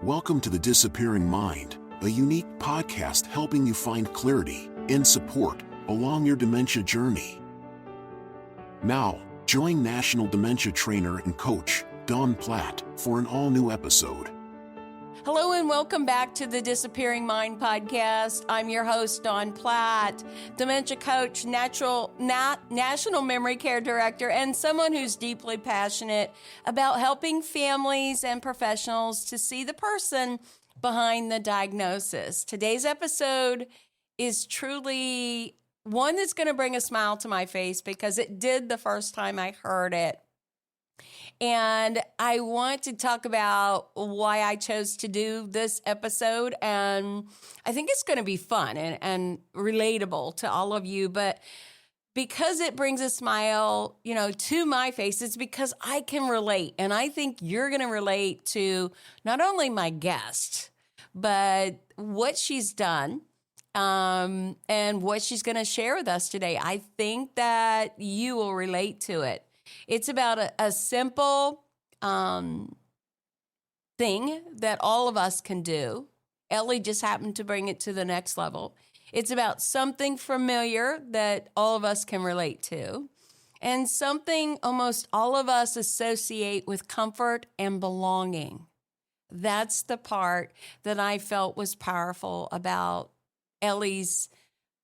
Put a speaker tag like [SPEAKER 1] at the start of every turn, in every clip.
[SPEAKER 1] Welcome to The Disappearing Mind, a unique podcast helping you find clarity and support along your dementia journey. Now, join National Dementia Trainer and Coach Dawn Platt for an all-new episode.
[SPEAKER 2] Hello and welcome back to the Disappearing Mind podcast. I'm your host, Dawn Platt, dementia coach, national memory care director, and someone who's deeply passionate about helping families and professionals to see the person behind the diagnosis. Today's episode is truly one that's going to bring a smile to my face because it did the first time I heard it. And I want to talk about why I chose to do this episode. And I think it's going to be fun and relatable to all of you. But because it brings a smile, to my face, it's because I can relate. And I think you're going to relate to not only my guest, but what she's done and what she's going to share with us today. I think that you will relate to it. It's about a simple thing that all of us can do. Ellie just happened to bring it to the next level. It's about something familiar that all of us can relate to, and something almost all of us associate with comfort and belonging. That's the part that I felt was powerful about Ellie's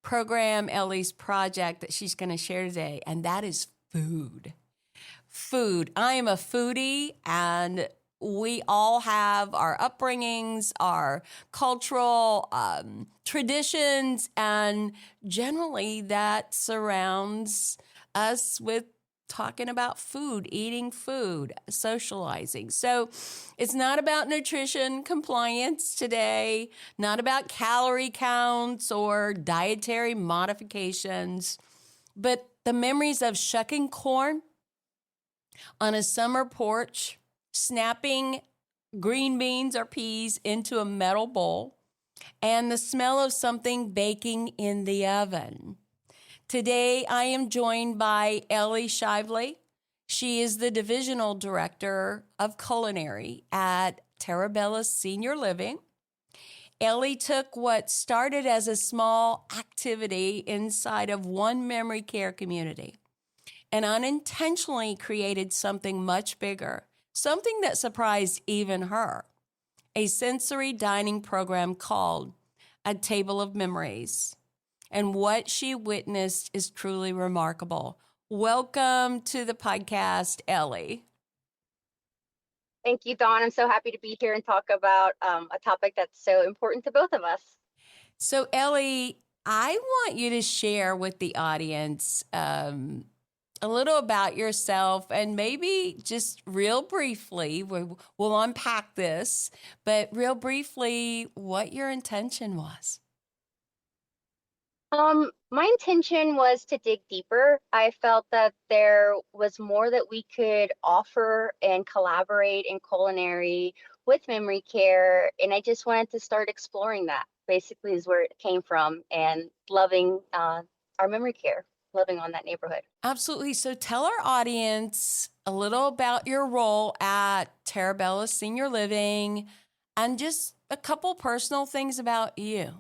[SPEAKER 2] program, Ellie's project that she's going to share today, and that is food. Food. I am a foodie, and we all have our upbringings, our cultural traditions, and generally that surrounds us with talking about food, eating food, socializing. So it's not about nutrition compliance today, not about calorie counts or dietary modifications, but the memories of shucking corn on a summer porch, snapping green beans or peas into a metal bowl, and the smell of something baking in the oven. Today, I am joined by Ellie Shively. She is the Divisional Director of Culinary at Terabella Senior Living. Ellie took what started as a small activity inside of one memory care community and unintentionally created something much bigger, something that surprised even her, a sensory dining program called A Table of Memories. And what she witnessed is truly remarkable. Welcome to the podcast, Ellie.
[SPEAKER 3] Thank you, Dawn. I'm so happy to be here and talk about a topic that's so important to both of us.
[SPEAKER 2] So, Ellie, I want you to share with the audience a little about yourself, and maybe just real briefly, we'll unpack this, but real briefly, what your intention was.
[SPEAKER 3] My intention was to dig deeper. I felt that there was more that we could offer and collaborate in culinary with memory care, and I just wanted to start exploring that. Basically, is where it came from, and loving our memory care. Living on that neighborhood.
[SPEAKER 2] Absolutely. So tell our audience a little about your role at Terabella Senior Living and just a couple personal things about you.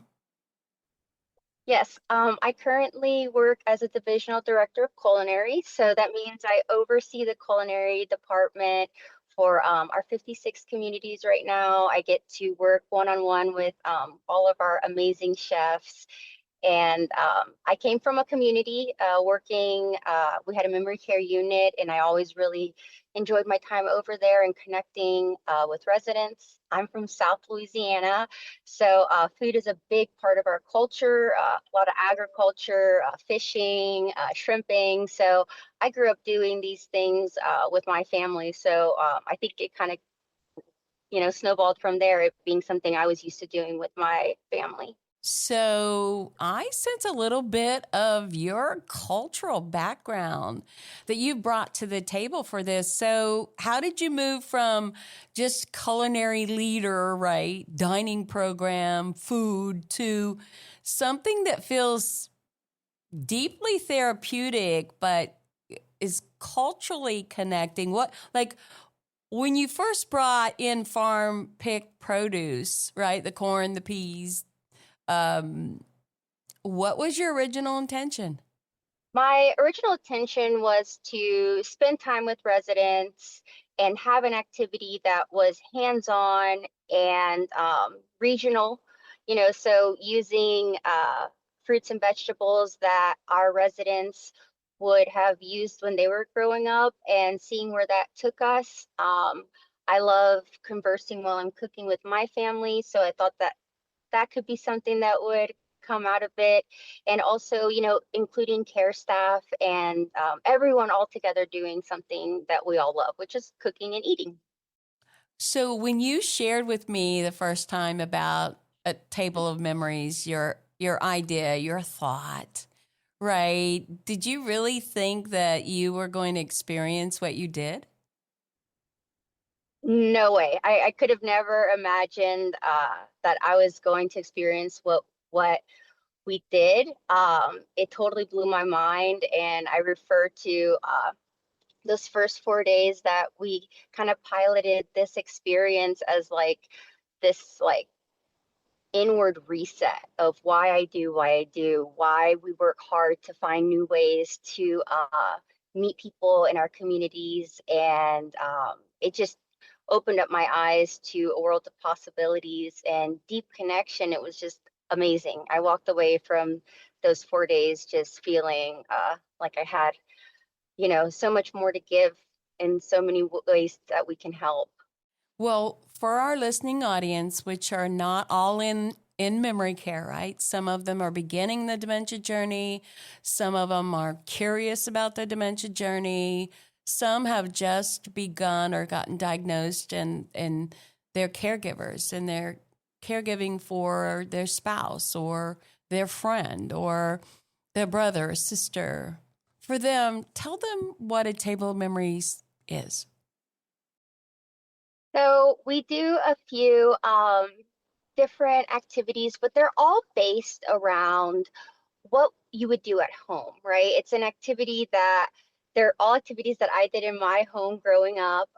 [SPEAKER 3] Yes, I currently work as a divisional director of culinary. So that means I oversee the culinary department for our 56 communities right now. I get to work one-on-one with all of our amazing chefs. And I came from a community working, we had a memory care unit, and I always really enjoyed my time over there and connecting with residents. I'm from South Louisiana, so food is a big part of our culture, a lot of agriculture, fishing, shrimping. So I grew up doing these things with my family. So I think it kind of, snowballed from there, it being something I was used to doing with my family.
[SPEAKER 2] So I sense a little bit of your cultural background that you brought to the table for this. So how did you move from just culinary leader, right, dining program, food, to something that feels deeply therapeutic but is culturally connecting? When you first brought in farm picked produce, right, the corn, the peas, um, what was your original intention?
[SPEAKER 3] My original intention was to spend time with residents and have an activity that was hands-on and regional, so using fruits and vegetables that our residents would have used when they were growing up and seeing where that took us. I love conversing while I'm cooking with my family, so I thought that that could be something that would come out of it. And also, including care staff and everyone all together doing something that we all love, which is cooking and eating.
[SPEAKER 2] So when you shared with me the first time about a table of memories, your idea, your thought, right? Did you really think that you were going to experience what you did?
[SPEAKER 3] No way. I could have never imagined that I was going to experience what we did. It totally blew my mind, and I refer to those first 4 days that we kind of piloted this experience as like this inward reset of why I do, why we work hard to find new ways to meet people in our communities. And it just opened up my eyes to a world of possibilities and deep connection. It was just amazing. I walked away from those 4 days just feeling like I had, so much more to give in so many ways that we can help.
[SPEAKER 2] Well, for our listening audience, which are not all in memory care, right? Some of them are beginning the dementia journey. Some of them are curious about the dementia journey. Some have just begun or gotten diagnosed, and they're caregivers, and they're caregiving for their spouse or their friend or their brother or sister. For them, tell them what a table of memories is.
[SPEAKER 3] So we do a few different activities, but they're all based around what you would do at home, right? It's an activity that they're all activities that I did in my home growing up.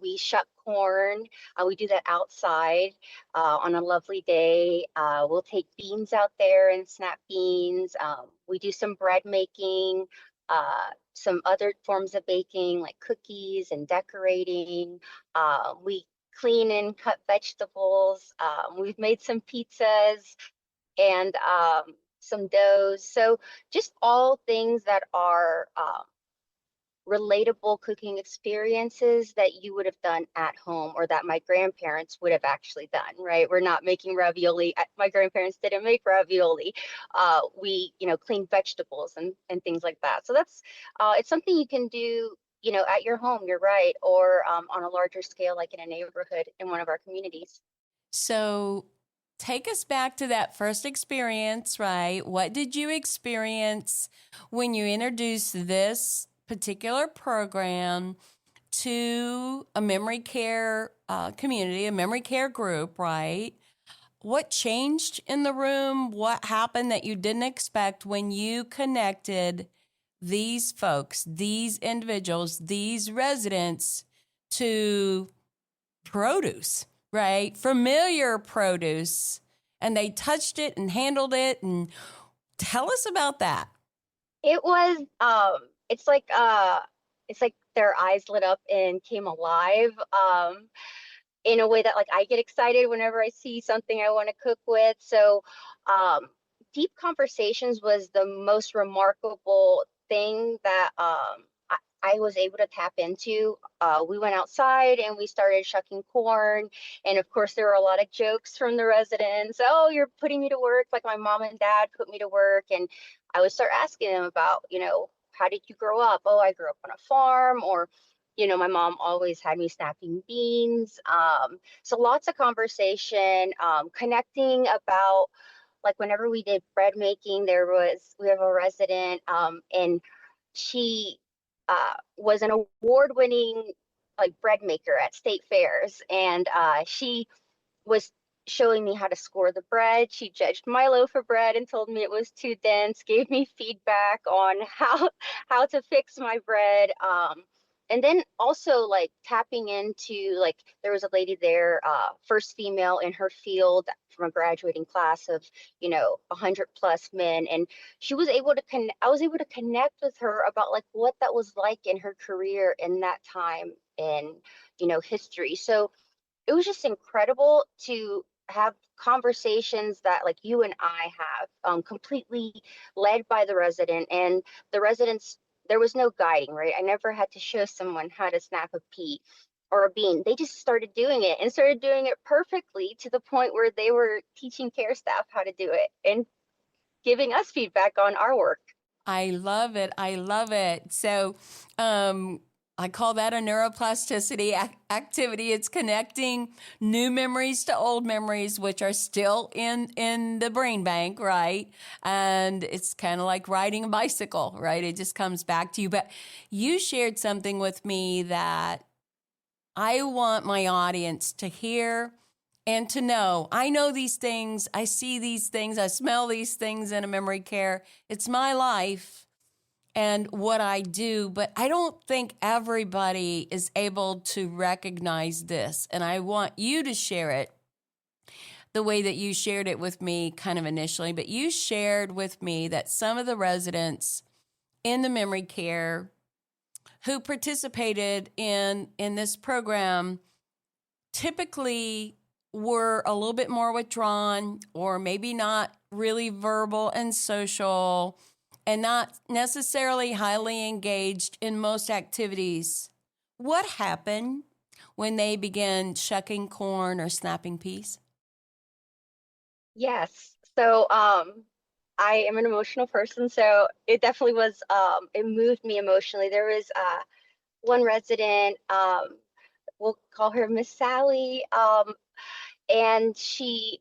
[SPEAKER 3] We shuck corn. We do that outside on a lovely day. We'll take beans out there and snap beans. We do some bread making, some other forms of baking like cookies and decorating. We clean and cut vegetables. We've made some pizzas and some doughs. So just all things that are relatable cooking experiences that you would have done at home or that my grandparents would have actually done, right? We're not making ravioli. My grandparents didn't make ravioli. We, clean vegetables and things like that. So that's, it's something you can do, at your home, you're right, or on a larger scale, like in a neighborhood in one of our communities.
[SPEAKER 2] So take us back to that first experience, right? What did you experience when you introduced this particular program to a memory care community, a memory care group, right? What changed in the room? What happened that you didn't expect when you connected these folks, these individuals, these residents to produce, right? Familiar produce. And they touched it and handled it. And tell us about that.
[SPEAKER 3] It was it's like their eyes lit up and came alive in a way that like I get excited whenever I see something I want to cook with. So um deep conversations was the most remarkable thing that I was able to tap into. We went outside and we started shucking corn. And of course, there were a lot of jokes from the residents. Oh, you're putting me to work like my mom and dad put me to work. And I would start asking them about, how did you grow up? Oh, I grew up on a farm. Or, my mom always had me snapping beans. So lots of conversation, connecting about like whenever we did bread making, we have a resident and she was an award-winning like bread maker at state fairs, and she was showing me how to score the bread. She judged my loaf of bread and told me it was too dense, gave me feedback on how to fix my bread. And then also like tapping into, like, there was a lady there, first female in her field from a graduating class of, 100 plus men. And I was able to connect with her about like what that was like in her career in that time in, history. So it was just incredible to have conversations that like you and I have, completely led by the resident. And the residents, there was no guiding, right? I never had to show someone how to snap a pea or a bean. They just started doing it and started doing it perfectly, to the point where they were teaching care staff how to do it and giving us feedback on our work.
[SPEAKER 2] I love it. I love it. So, I call that a neuroplasticity activity. It's connecting new memories to old memories, which are still in the brain bank, right? And it's kind of like riding a bicycle, right? It just comes back to you. But you shared something with me that I want my audience to hear and to know. I know these things. I see these things. I smell these things in a memory care. It's my life and what I do, but I don't think everybody is able to recognize this. And I want you to share it the way that you shared it with me kind of initially, but you shared with me that some of the residents in the memory care who participated in this program typically were a little bit more withdrawn, or maybe not really verbal and social, and not necessarily highly engaged in most activities. What happened when they began shucking corn or snapping peas?
[SPEAKER 3] Yes. So, I am an emotional person, so it definitely was, it moved me emotionally. There was one resident, we'll call her Miss Sally, and she,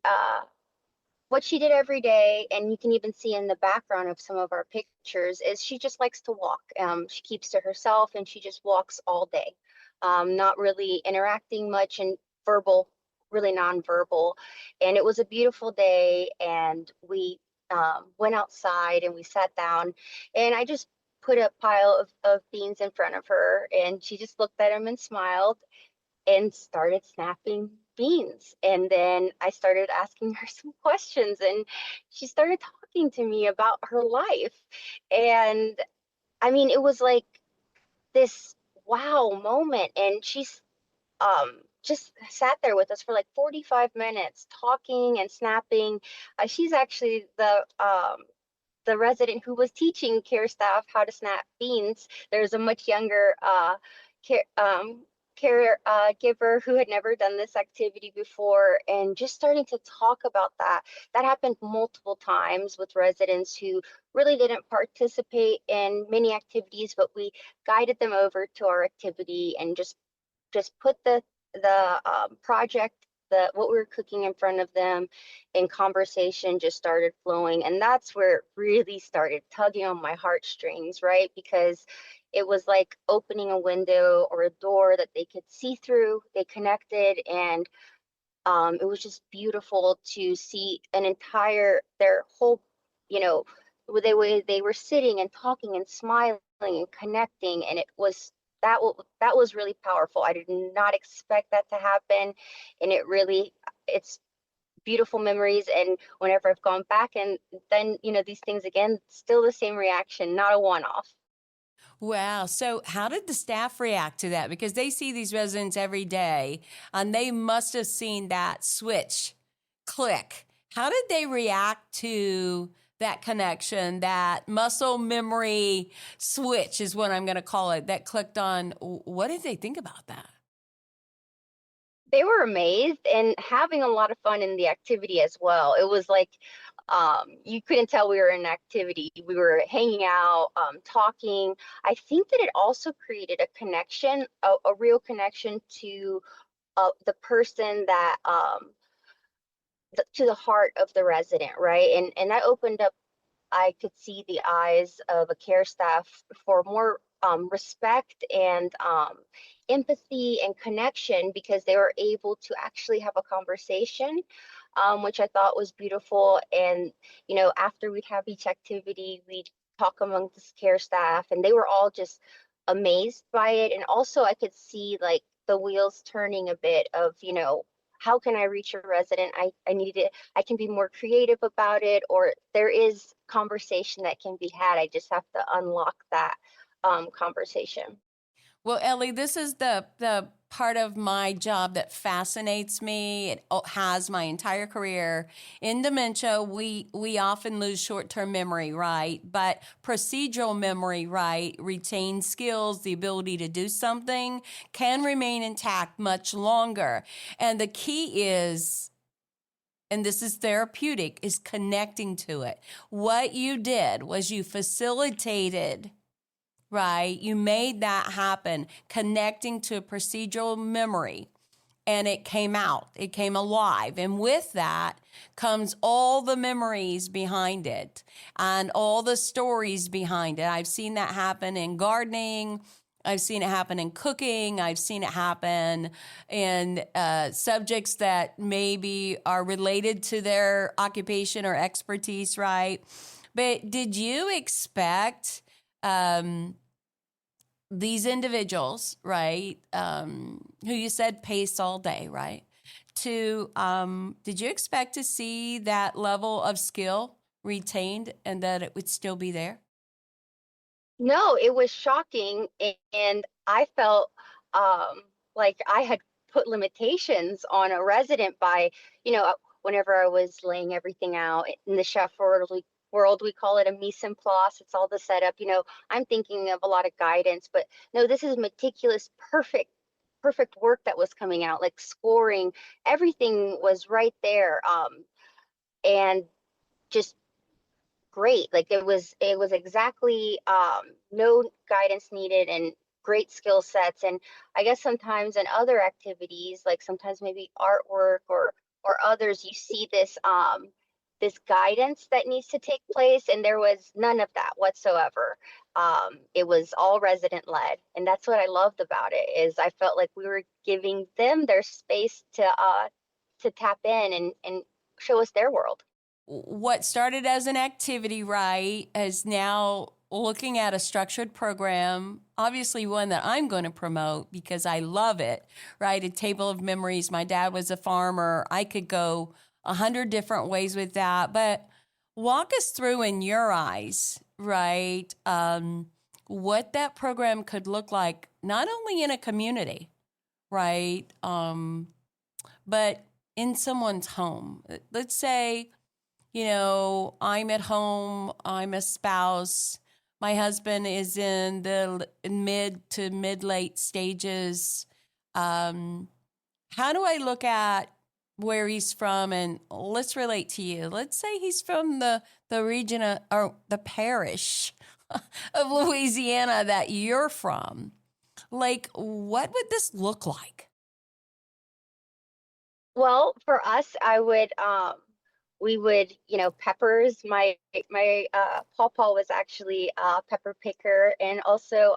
[SPEAKER 3] what she did every day, and you can even see in the background of some of our pictures, is she just likes to walk. She keeps to herself and she just walks all day, not really interacting much and verbal, really nonverbal. And it was a beautiful day, and we went outside and we sat down, and I just put a pile of beans in front of her, and she just looked at them and smiled and started snapping beans. And then I started asking her some questions, and she started talking to me about her life. And I mean, it was like this wow moment. And she's just sat there with us for like 45 minutes talking and snapping. She's actually the resident who was teaching care staff how to snap beans. There's a much younger care, giver who had never done this activity before, and just starting to talk about that. That happened multiple times with residents who really didn't participate in many activities, but we guided them over to our activity and just put the project, the what we were cooking in front of them, and conversation just started flowing. And that's where it really started tugging on my heartstrings, right? Because it was like opening a window or a door that they could see through. They connected, and it was just beautiful to see their whole, you know, they were sitting and talking and smiling and connecting, and that was really powerful. I did not expect that to happen, and it's beautiful memories. And whenever I've gone back and then, these things again, still the same reaction, not a one-off.
[SPEAKER 2] Wow. So, how did the staff react to that? Because they see these residents every day, and they must have seen that switch click. How did they react to that connection, that muscle memory switch, is what I'm going to call it, that clicked on? What did they think about that?
[SPEAKER 3] They were amazed and having a lot of fun in the activity as well. It was like, you couldn't tell we were in activity. We were hanging out, talking. I think that it also created a connection, a real connection to the person that, to the heart of the resident, right? And that opened up, I could see the eyes of a care staff for more respect and empathy and connection, because they were able to actually have a conversation, which I thought was beautiful. And, after we'd have each activity, we'd talk among the care staff, and they were all just amazed by it. And also I could see like the wheels turning a bit of, how can I reach a resident? I can be more creative about it, or there is conversation that can be had. I just have to unlock that conversation.
[SPEAKER 2] Well, Ellie, this is the part of my job that fascinates me. It has my entire career. In dementia, we often lose short-term memory, right? But procedural memory, right, retained skills, the ability to do something can remain intact much longer. And the key is, and this is therapeutic, is connecting to it. What you did was you facilitated, right? You made that happen, connecting to a procedural memory, and it came out. It came alive. And with that comes all the memories behind it and all the stories behind it. I've seen that happen in gardening. I've seen it happen in cooking. I've seen it happen in subjects that maybe are related to their occupation or expertise, right? But did you expect these individuals, right, who you said pace all day, right, did you expect to see that level of skill retained and that it would still be there?
[SPEAKER 3] No, it was shocking. And I felt like I had put limitations on a resident by, whenever I was laying everything out in the chef world, we call it a mise en place. It's all the setup. I'm thinking of a lot of guidance, but no, this is meticulous, perfect work that was coming out, like scoring. Everything was right there. And just great. Like it was exactly no guidance needed and great skill sets. And I guess sometimes in other activities, like sometimes maybe artwork or others, you see this guidance that needs to take place, and there was none of that whatsoever. It was all resident led, and that's what I loved about it. Is I felt like we were giving them their space to tap in and show us their world.
[SPEAKER 2] What started as an activity, right, is now looking at a structured program, obviously one that I'm going to promote because I love it, right? A table of memories. My dad was a farmer. I could go 100 different ways with that, but walk us through in your eyes, right, what that program could look like, not only in a community, right, but in someone's home. Let's say, I'm at home, I'm a spouse, my husband is in the mid to mid-late stages. How do I look at where he's from? And let's relate to you. Let's say he's from the region or the parish of Louisiana that you're from. Like, what would this look like?
[SPEAKER 3] Well, for us, we would, peppers. My pawpaw was actually a pepper picker, and also,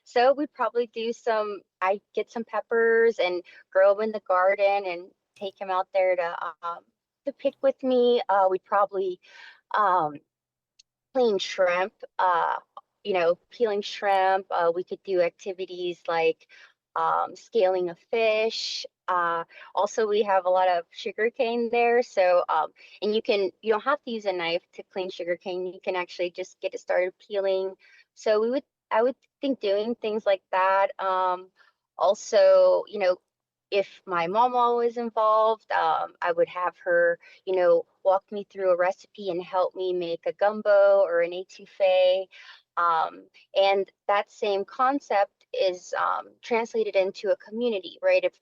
[SPEAKER 3] so we'd probably I get some peppers and grow them in the garden and take them out there to pick with me. We'd probably um, clean shrimp, peeling shrimp. We could do activities like scaling a fish. Also, we have a lot of sugar cane there. So, and you don't have to use a knife to clean sugar cane. You can actually just get it started peeling. So I would think doing things like that. Also, if my mama was involved, I would have her, walk me through a recipe and help me make a gumbo or an etouffee. And that same concept is translated into a community, right? If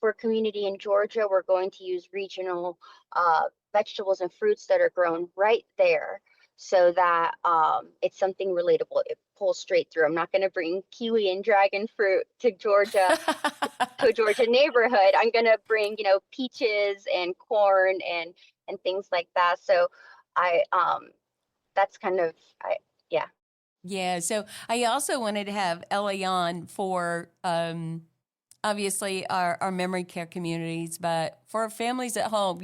[SPEAKER 3] for a community in Georgia, we're going to use regional vegetables and fruits that are grown right there so that it's something relatable. It pulls straight through. I'm not going to bring kiwi and dragon fruit to Georgia, to a Georgia neighborhood. I'm going to bring, peaches and corn and things like that. So I that's kind of yeah.
[SPEAKER 2] Yeah, so I also wanted to have Ellie on for obviously our memory care communities, but for families at home,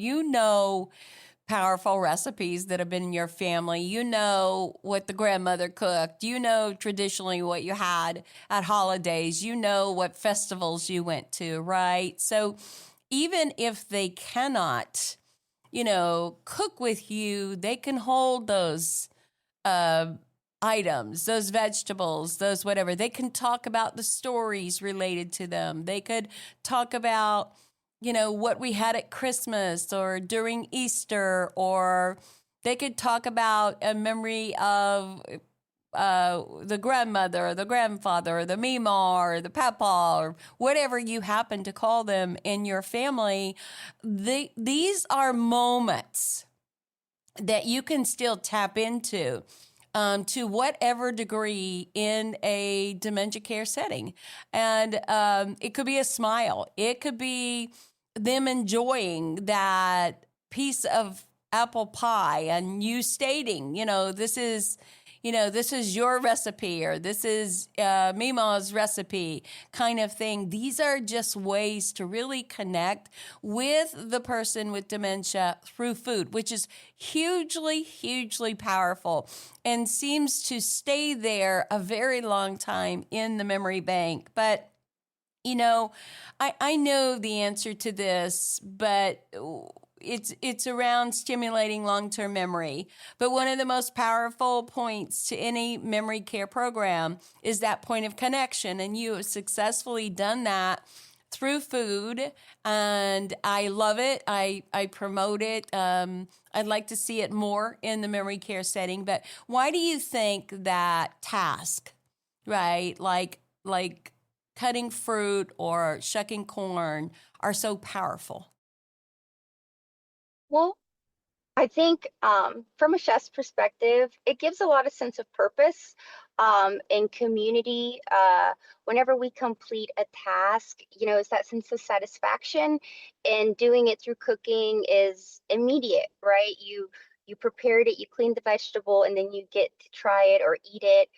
[SPEAKER 2] powerful recipes that have been in your family. You know what the grandmother cooked. You know traditionally what you had at holidays. You know what festivals you went to, right? So even if they cannot, cook with you, they can hold those uh, items, those vegetables, those whatever. They can talk about the stories related to them. They could talk about, what we had at Christmas or during Easter, or they could talk about a memory of the grandmother or the grandfather or the mima or the papa or whatever you happen to call them in your family. These are moments that you can still tap into to whatever degree in a dementia care setting. And it could be a smile. It could be them enjoying that piece of apple pie and you stating, this is your recipe or this is Mima's recipe kind of thing. These are just ways to really connect with the person with dementia through food, which is hugely, hugely powerful and seems to stay there a very long time in the memory bank. But I know the answer to this, but it's around stimulating long-term memory. But one of the most powerful points to any memory care program is that point of connection. And you have successfully done that through food. And I love it. I promote it. I'd like to see it more in the memory care setting. But why do you think that task, right? Like cutting fruit or shucking corn are so powerful?
[SPEAKER 3] Well, I think from a chef's perspective, it gives a lot of sense of purpose in community. Whenever we complete a task, it's that sense of satisfaction, and doing it through cooking is immediate, right? You prepared it, you cleaned the vegetable, and then you get to try it or eat it.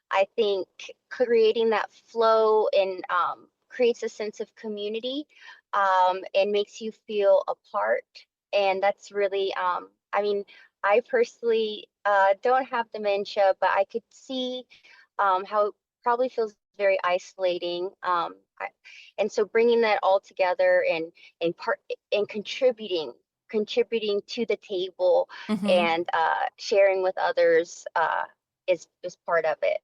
[SPEAKER 3] I think creating that flow and creates a sense of community and makes you feel a part. And that's really, I mean, I personally don't have dementia, but I could see how it probably feels very isolating. And so bringing that all together and part and contributing to the table
[SPEAKER 2] Mm-hmm.
[SPEAKER 3] and sharing with others is part of it.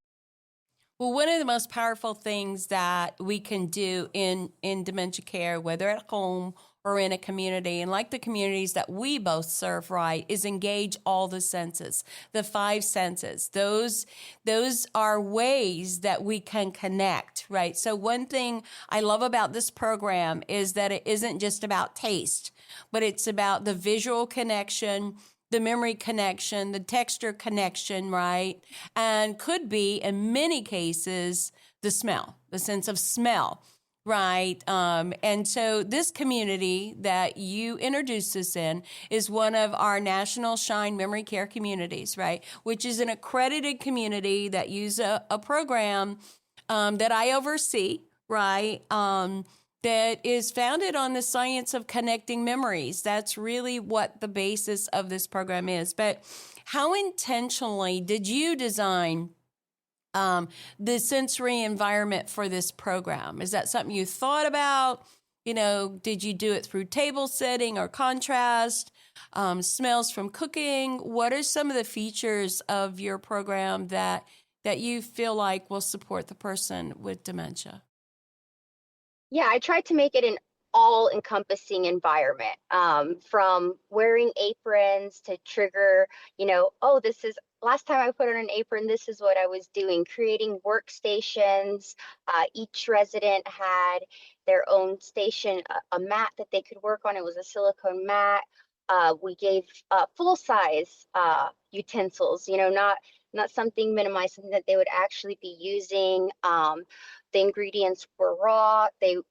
[SPEAKER 2] Well, one of the most powerful things that we can do in dementia care, whether at home or in a community, and like the communities that we both serve, right, is engage all the senses, the five senses. Those are ways that we can connect, right? So one thing I love about this program is that it isn't just about taste, but it's about the visual connection, the memory connection, the texture connection, right? And could be, in many cases, the smell, the sense of smell, right? And so this community that you introduced us in is one of our National Shine Memory Care communities, right? Which is an accredited community that use a program that I oversee, right? That is founded on the science of connecting memories. That's really what the basis of this program is. But how intentionally did you design the sensory environment for this program? Is that something you thought about? Did you do it through table setting or contrast, smells from cooking? What are some of the features of your program that you feel like will support the person with dementia?
[SPEAKER 3] Yeah, I tried to make it an all-encompassing environment, from wearing aprons to trigger, oh, this is last time I put on an apron, this is what I was doing, creating workstations. Each resident had their own station, a mat that they could work on. It was a silicone mat. We gave full-size utensils, not something minimized, something that they would actually be using. The ingredients were raw.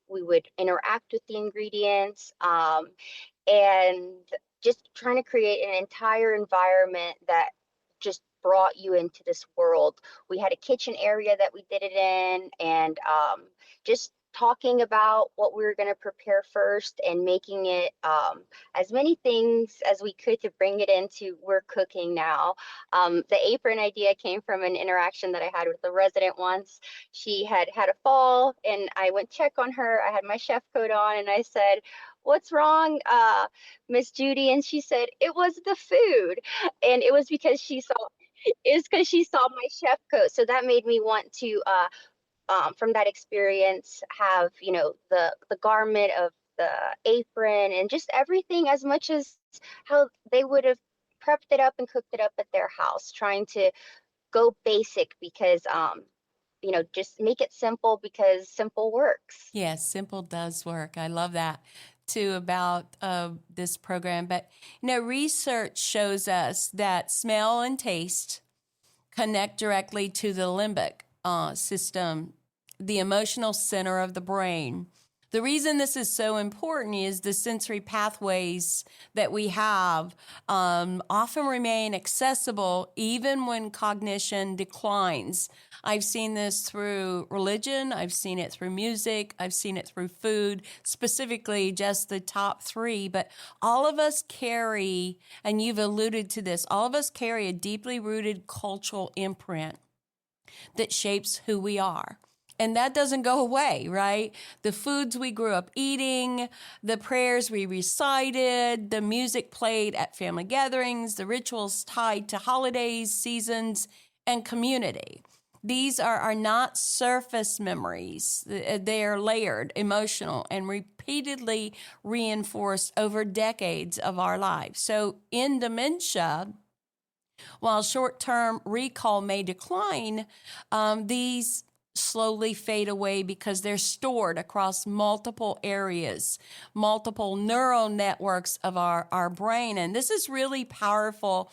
[SPEAKER 3] We would interact with the ingredients, and just trying to create an entire environment that just brought you into this world. We had a kitchen area that we did it in, and just talking about what we were going to prepare first and making it as many things as we could to bring it into we're cooking now. The apron idea came from an interaction that I had with a resident once. She had had a fall, and I went check on her. I had my chef coat on, and I said, "What's wrong, Miss Judy?" And she said, "It was the food," and it was because she saw my chef coat. So that made me want to from that experience have the garment of the apron and just everything as much as how they would have prepped it up and cooked it up at their house, trying to go basic because just make it simple because simple works.
[SPEAKER 2] Yes, simple does work. I love that too about this program. But, research shows us that smell and taste connect directly to the limbic system, the emotional center of the brain. The reason this is so important is the sensory pathways that we have often remain accessible even when cognition declines. I've seen this through religion, I've seen it through music, I've seen it through food, specifically just the top three. But all of us carry, and you've alluded to this, all of us carry a deeply rooted cultural imprint that shapes who we are. And that doesn't go away, right? The foods we grew up eating, the prayers we recited, the music played at family gatherings, the rituals tied to holidays, seasons, and community. These are not surface memories. They are layered, emotional, and repeatedly reinforced over decades of our lives. So in dementia, while short-term recall may decline, these slowly fade away because they're stored across multiple areas, multiple neural networks of our brain. And this is really powerful.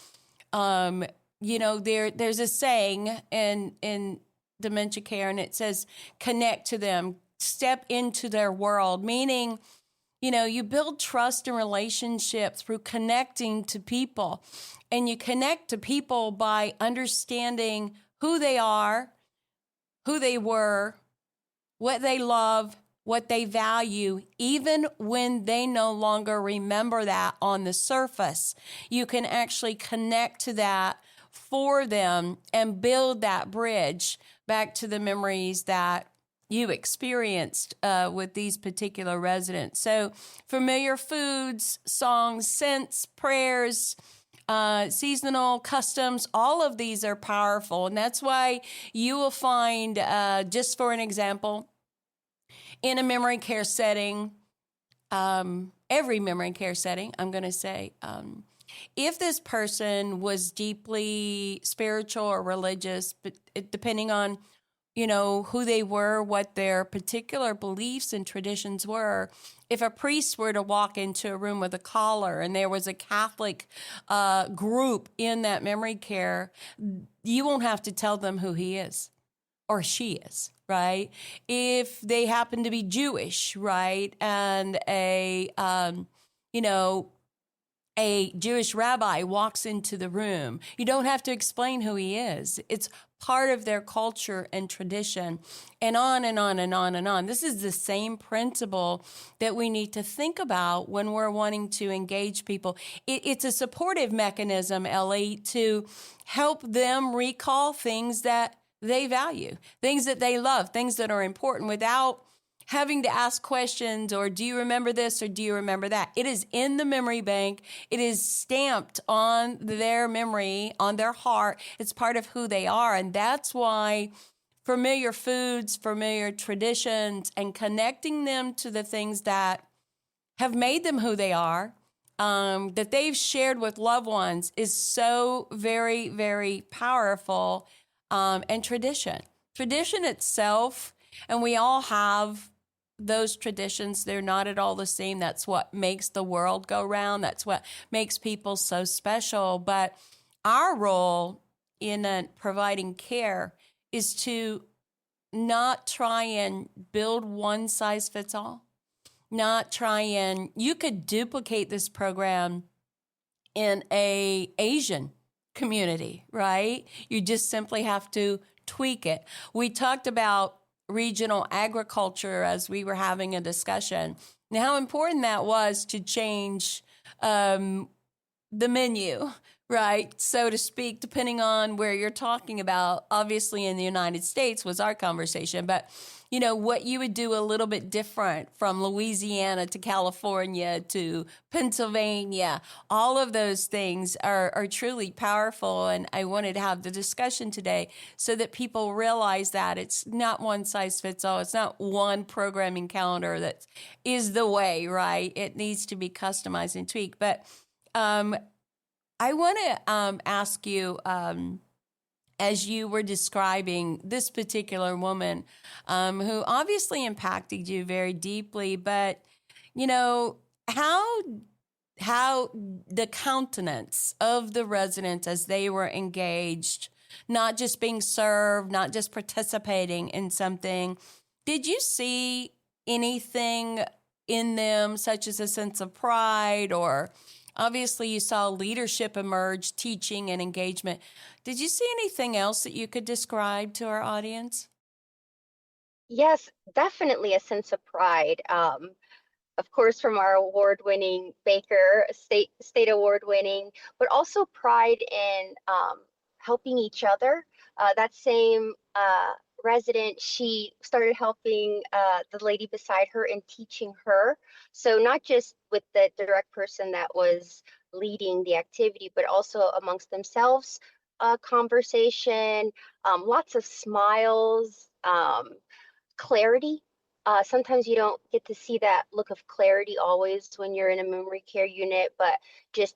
[SPEAKER 2] There's a saying in dementia care, and it says, connect to them, step into their world, meaning, you build trust and relationship through connecting to people. And you connect to people by understanding who they are, who they were, what they love, what they value, even when they no longer remember that on the surface. You can actually connect to that for them and build that bridge back to the memories that you experienced with these particular residents. So familiar foods, songs, scents, prayers, seasonal customs, all of these are powerful. And that's why you will find, just for an example, in a memory care setting, every memory care setting, I'm going to say, if this person was deeply spiritual or religious, but depending on who they were, what their particular beliefs and traditions were. If a priest were to walk into a room with a collar and there was a Catholic group in that memory care, you won't have to tell them who he is or she is, right? If they happen to be Jewish, right, and a Jewish rabbi walks into the room, you don't have to explain who he is. It's part of their culture and tradition, and on and on and on and on. This is the same principle that we need to think about when we're wanting to engage people. It's a supportive mechanism, Ellie, to help them recall things that they value, things that they love, things that are important without having to ask questions or do you remember this or do you remember that? It is in the memory bank. It is stamped on their memory, on their heart. It's part of who they are. And that's why familiar foods, familiar traditions, and connecting them to the things that have made them who they are, that they've shared with loved ones is so very, very powerful. And tradition itself, and we all have those traditions. They're not at all the same. That's what makes the world go round. That's what makes people so special. But our role in providing care is to not try and build one size fits all, not try and, you could duplicate this program in a Asian community, right? You just simply have to tweak it. We talked about regional agriculture as we were having a discussion, and how important that was to change the menu, right? So to speak, depending on where you're talking about. Obviously, in the United States was our conversation, but what you would do a little bit different from Louisiana to California to Pennsylvania. All of those things are truly powerful. And I wanted to have the discussion today so that people realize that it's not one size fits all. It's not one programming calendar that is the way, right? It needs to be customized and tweaked. But I want to ask you, as you were describing this particular woman who obviously impacted you very deeply, but how the countenance of the residents as they were engaged, not just being served, not just participating in something. Did you see anything in them, such as a sense of pride, or obviously you saw leadership emerge, teaching and engagement? Did you see anything else that you could describe to our audience?
[SPEAKER 3] Yes, definitely a sense of pride. Of course, from our award-winning baker, state award-winning, but also pride in helping each other. That same resident, she started helping the lady beside her and teaching her. So not just with the direct person that was leading the activity, but also amongst themselves, conversation, lots of smiles, clarity. Sometimes you don't get to see that look of clarity always when you're in a memory care unit, but just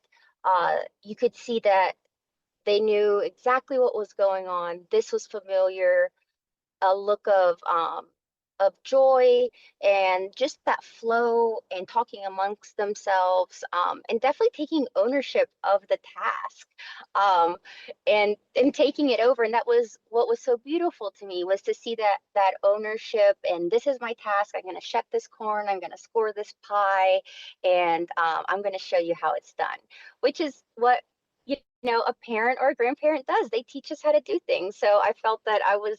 [SPEAKER 3] you could see that they knew exactly what was going on. This was familiar, a look of joy and just that flow and talking amongst themselves, and definitely taking ownership of the task, and taking it over. And that was what was so beautiful to me, was to see that ownership. And this is my task. I'm going to shuck this corn. I'm going to score this pie, and I'm going to show you how it's done, which is what a parent or a grandparent does. They teach us how to do things. So I felt that I was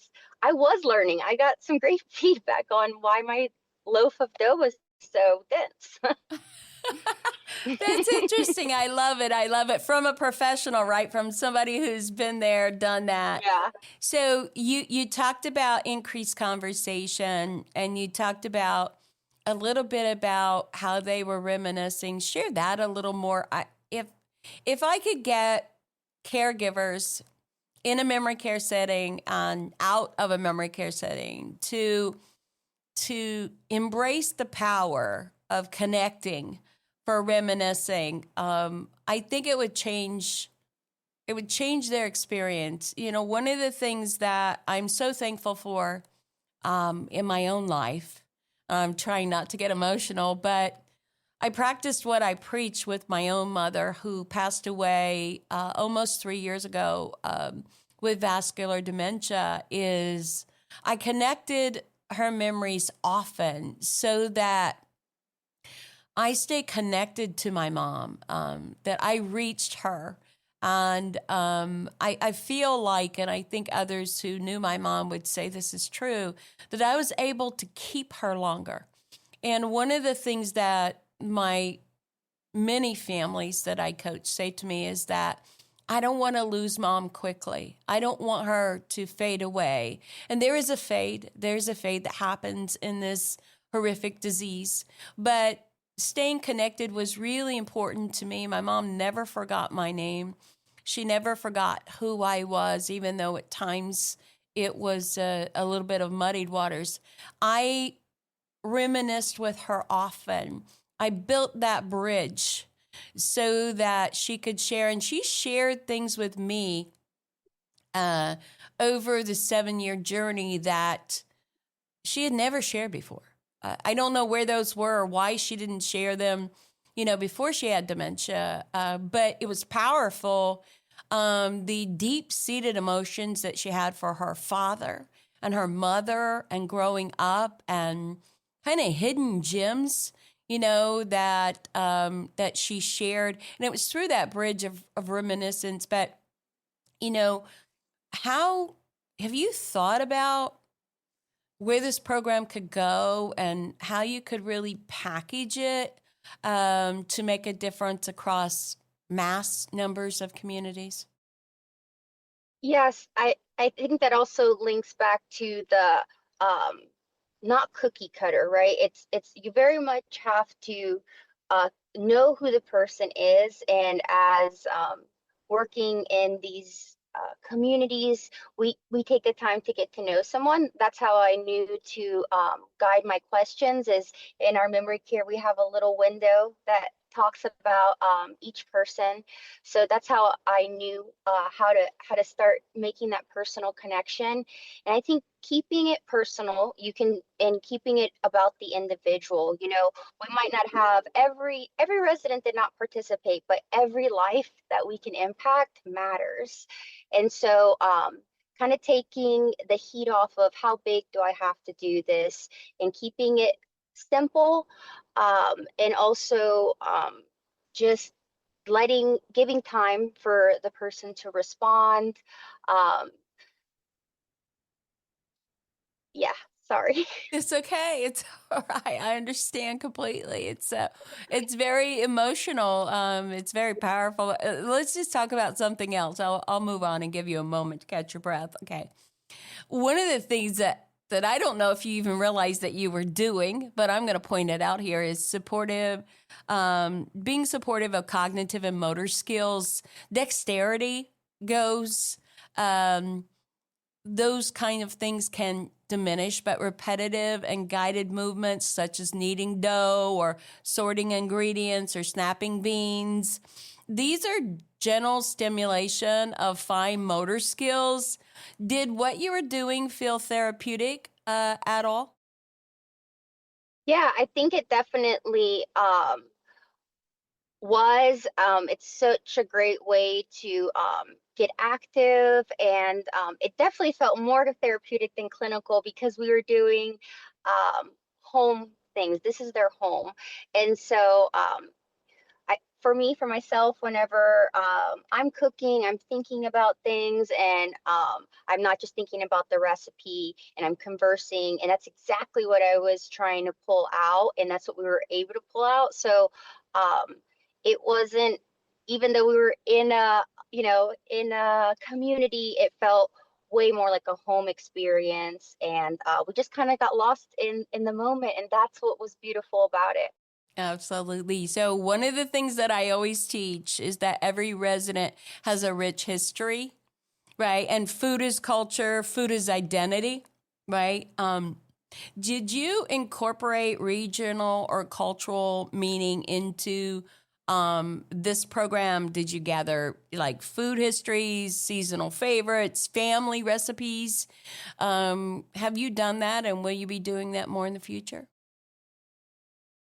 [SPEAKER 3] learning. I got some great feedback on why my loaf of dough was so dense.
[SPEAKER 2] That's interesting. I love it. I love it from a professional, right? From somebody who's been there, done that.
[SPEAKER 3] Yeah.
[SPEAKER 2] So you talked about increased conversation, and you talked about a little bit about how they were reminiscing. Share that a little more. If I could get caregivers in a memory care setting and out of a memory care setting to embrace the power of connecting for reminiscing, I think it would change their experience. One of the things that I'm so thankful for in my own life, I'm trying not to get emotional, but I practiced what I preach with my own mother, who passed away almost 3 years ago with vascular dementia. Is I connected her memories often so that I stay connected to my mom, that I reached her. And I feel like, and I think others who knew my mom would say this is true, that I was able to keep her longer. And one of the things that my many families that I coach say to me is that I don't want to lose mom quickly. I don't want her to fade away. And there is a fade. There's a fade that happens in this horrific disease. But staying connected was really important to me. My mom never forgot my name. She never forgot who I was, even though at times it was a little bit of muddied waters. I reminisced with her often. I built that bridge so that she could share, and she shared things with me over the 7-year journey that she had never shared before. I don't know where those were or why she didn't share them, before she had dementia, but it was powerful. The deep-seated emotions that she had for her father and her mother and growing up, and kind of hidden gems, that she shared. And it was through that bridge of reminiscence. But, how have you thought about where this program could go and how you could really package it to make a difference across mass numbers of communities?
[SPEAKER 3] Yes, I think that also links back to the not cookie cutter, right? It's you very much have to know who the person is, and as working in these communities, we take the time to get to know someone. That's how I knew to guide my questions. Is in our memory care, we have a little window that talks about each person, so that's how I knew how to start making that personal connection. And I think keeping it personal, you can, and keeping it about the individual. We might not have every resident did not participate, but every life that we can impact matters. And so kind of taking the heat off of how big do I have to do this, and keeping it simple, and also just giving time for the person to respond. Um, yeah, sorry.
[SPEAKER 2] It's okay. It's all right. I understand completely. It's very emotional. It's very powerful. Let's just talk about something else. I'll move on and give you a moment to catch your breath. Okay. One of the things that I don't know if you even realized that you were doing, but I'm going to point it out here, is being supportive of cognitive and motor skills. Dexterity goes. Those kind of things can diminish, but repetitive and guided movements such as kneading dough or sorting ingredients or snapping beans, these are gentle stimulation of fine motor skills. Did what you were doing feel therapeutic at all?
[SPEAKER 3] Yeah, I think it definitely was. It's such a great way to get active, and it definitely felt more therapeutic than clinical because we were doing home things. This is their home. And so for myself, whenever I'm cooking, I'm thinking about things, and I'm not just thinking about the recipe, and I'm conversing. And that's exactly what I was trying to pull out. And that's what we were able to pull out. So um, it wasn't, even though we were in a community, it felt way more like a home experience. And we just kind of got lost in the moment. And that's what was beautiful about it.
[SPEAKER 2] Absolutely. So, one of the things that I always teach is that every resident has a rich history, right? And food is culture, food is identity, right? Did you incorporate regional or cultural meaning into this program? Did you gather like food histories, seasonal favorites, family recipes? Have you done that, and will you be doing that more in the future?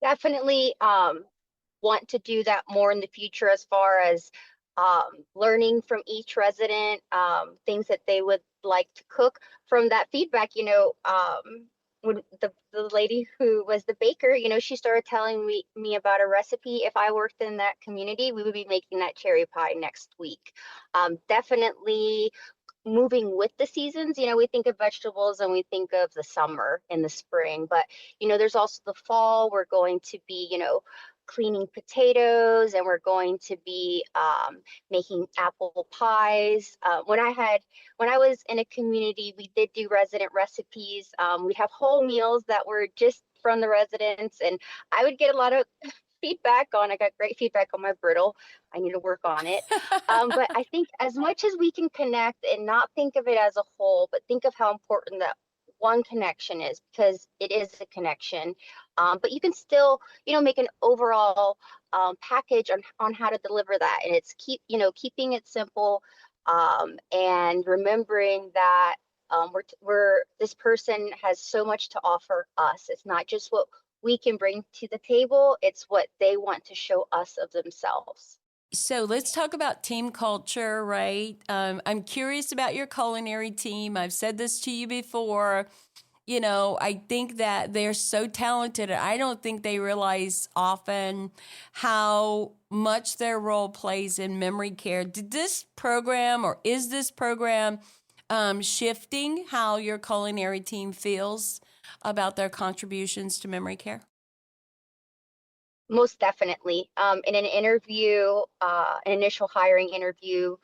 [SPEAKER 3] Definitely want to do that more in the future, as far as learning from each resident, things that they would like to cook. From that feedback, when the lady who was the baker, she started telling me about a recipe. If I worked in that community, we would be making that cherry pie next week. Definitely moving with the seasons. We think of vegetables and we think of the summer and the spring, but there's also the fall. We're going to be, cleaning potatoes, and we're going to be making apple pies. When I was in a community, we did do resident recipes. We'd have whole meals that were just from the residents, and I would get a lot of I got great feedback on my brittle. I need to work on it. But I think as much as we can connect and not think of it as a whole, but think of how important that one connection is, because it is a connection. But you can still, make an overall package on how to deliver that. And it's keeping it simple, and remembering that this person has so much to offer us. It's not just what we can bring to the table, it's what they want to show us of themselves.
[SPEAKER 2] So let's talk about team culture, right? I'm curious about your culinary team. I've said this to you before. I think that they're so talented. I don't think they realize often how much their role plays in memory care. Did this program, or is this program shifting how your culinary team feels about their contributions to memory care?
[SPEAKER 3] Most definitely. In an interview, an initial hiring interview,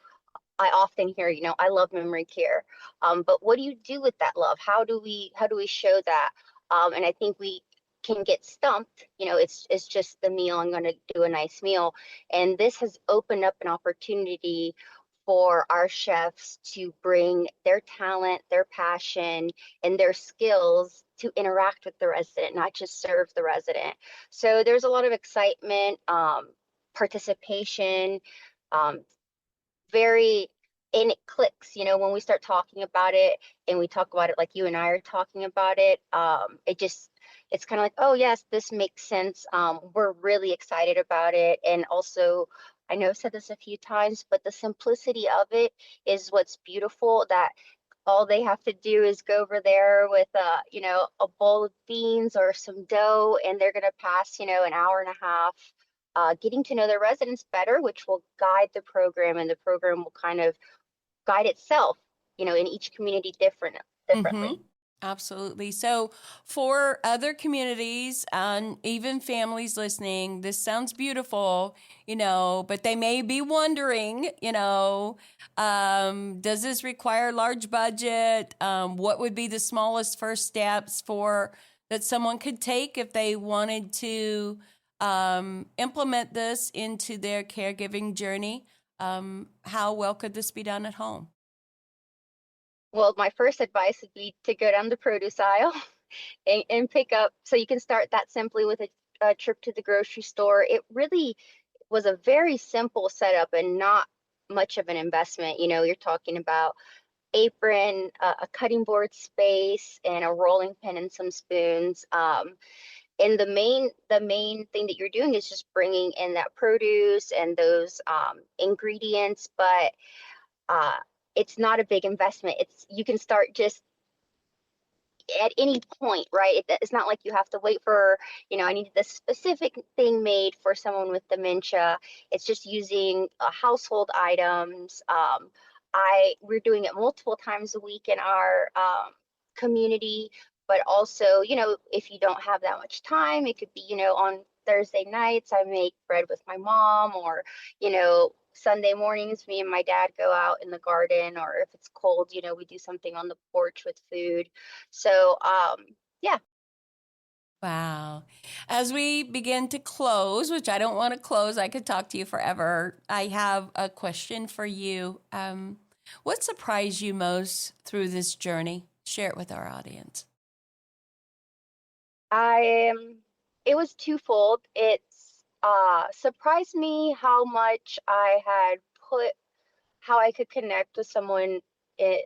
[SPEAKER 3] I often hear, I love memory care. But what do you do with that love? How do we show that? And I think we can get stumped. It's just the meal. I'm going to do a nice meal. And this has opened up an opportunity for our chefs to bring their talent, their passion, and their skills to interact with the resident, not just serve the resident. So there's a lot of excitement, participation, um, very, and it clicks, when we start talking about it and we talk about it like you and I are talking about it. It's kind of like, oh yes, this makes sense. We're really excited about it. And also, I know I've said this a few times, but the simplicity of it is what's beautiful, that all they have to do is go over there with a bowl of beans or some dough, and they're going to pass, an hour and a half getting to know their residents better, which will guide the program, and the program will kind of guide itself, in each community differently.
[SPEAKER 2] Mm-hmm. Absolutely. So, for other communities and even families listening, this sounds beautiful, but they may be wondering, does this require large budget? What would be the smallest first steps that someone could take if they wanted to implement this into their caregiving journey? How well could this be done at home?
[SPEAKER 3] Well, my first advice would be to go down the produce aisle and pick up. So you can start that simply with a trip to the grocery store. It really was a very simple setup and not much of an investment. You're talking about apron, a cutting board space, and a rolling pin and some spoons. And the main thing that you're doing is just bringing in that produce and those ingredients, but uh, it's not a big investment. You can start just at any point, right? It's not like you have to wait for, I need this specific thing made for someone with dementia. It's just using household items. We're doing it multiple times a week in our community, but also, if you don't have that much time, it could be, on Thursday nights, I make bread with my mom, or, Sunday mornings, me and my dad go out in the garden, or if it's cold, we do something on the porch with food. So, yeah.
[SPEAKER 2] Wow. As we begin to close, which I don't want to close, I could talk to you forever. I have a question for you. What surprised you most through this journey? Share it with our audience.
[SPEAKER 3] It was twofold. It's surprised me how much I had put, how I could connect with someone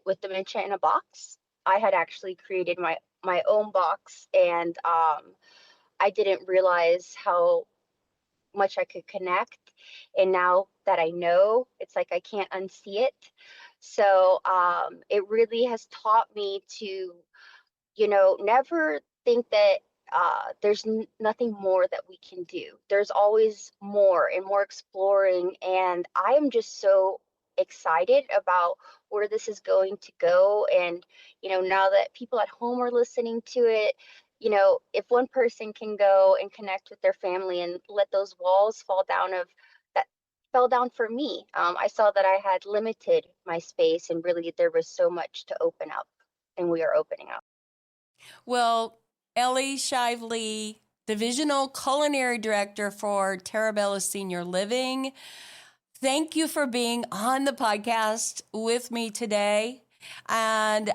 [SPEAKER 3] with dementia in a box. I had actually created my own box, and I didn't realize how much I could connect. And now that I know, it's like I can't unsee it. So it really has taught me to, never think that there's nothing more that we can do. There's always more and more exploring. And I am just so excited about where this is going to go. And, now that people at home are listening to it, if one person can go and connect with their family and let those walls fall down of that fell down for me. I saw that I had limited my space, and really there was so much to open up, and we are opening up.
[SPEAKER 2] Well, Ellie Shively, Divisional Culinary Director for Terabella Senior Living, thank you for being on the podcast with me today. And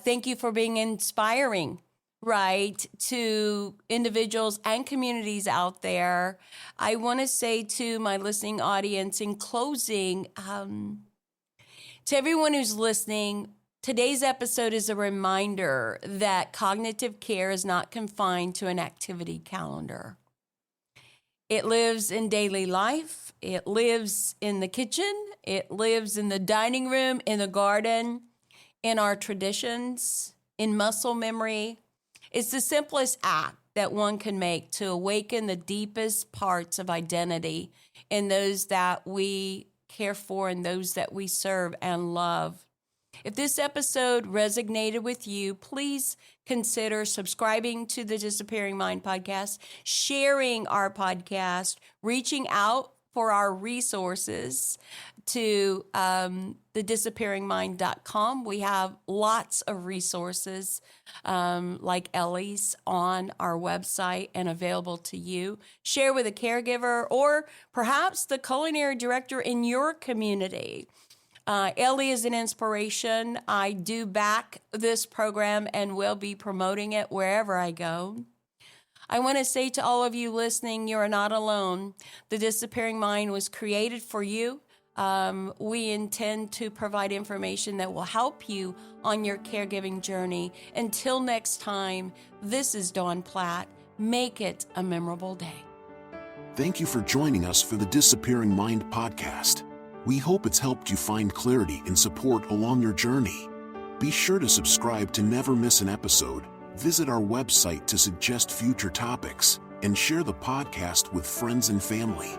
[SPEAKER 2] thank you for being inspiring, right, to individuals and communities out there. I want to say to my listening audience in closing, to everyone who's listening, today's episode is a reminder that cognitive care is not confined to an activity calendar. It lives in daily life. It lives in the kitchen. It lives in the dining room, in the garden, in our traditions, in muscle memory. It's the simplest act that one can make to awaken the deepest parts of identity in those that we care for and those that we serve and love. If this episode resonated with you, please consider subscribing to the Disappearing Mind podcast, sharing our podcast, reaching out for our resources to thedisappearingmind.com. We have lots of resources like Ellie's on our website and available to you. Share with a caregiver or perhaps the culinary director in your community. Ellie is an inspiration. I do back this program and will be promoting it wherever I go. I want to say to all of you listening, you are not alone. The Disappearing Mind was created for you. We intend to provide information that will help you on your caregiving journey. Until next time, this is Dawn Platt. Make it a memorable day.
[SPEAKER 1] Thank you for joining us for the Disappearing Mind podcast. We hope it's helped you find clarity and support along your journey. Be sure to subscribe to never miss an episode. Visit our website to suggest future topics and share the podcast with friends and family.